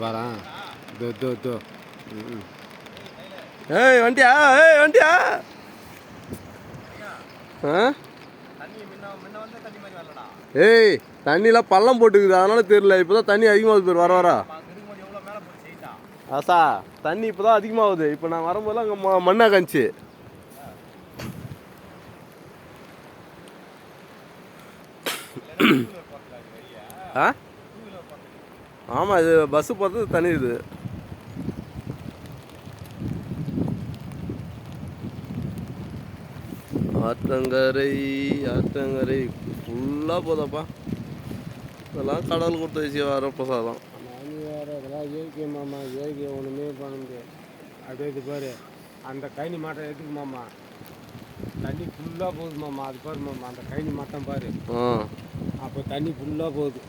பாரா தோ தோ தோ. ஏய் வண்டியா, ஏய் வண்டியா. ஏய் தண்ணிலாம் பள்ளம் போட்டுக்குது, அதனால தெரியல. இப்போதான் தண்ணி அதிகமாகுது பேர் வர வர. ஆசா தண்ணி இப்போதான் அதிகமாகுது. இப்போ நான் வரும்போதெல்லாம் அங்கே மண்ணா காஞ்சி. ஆ ஆமாம், இது பஸ்ஸு போகிறது தண்ணி. இது ஆற்றங்கரை ஆற்றங்கரை ஃபுல்லாக போதப்பா. இதெல்லாம் கடவுள் கொடுத்த விஷயம், வர பிரசாதம். வேறு இதெல்லாம் இயற்கை மாமா, இயற்கை ஒன்றுமே பண்ண முடியாது. அப்படியே இது பாரு, அந்த கைனி மாட்டம் எடுத்துக்கு மாமா, தண்ணி ஃபுல்லாக போகுது மாமா. அது பாரு மாமா, அந்த கைனி மாட்டம் பாரு. அப்போ தண்ணி ஃபுல்லாக போகுது.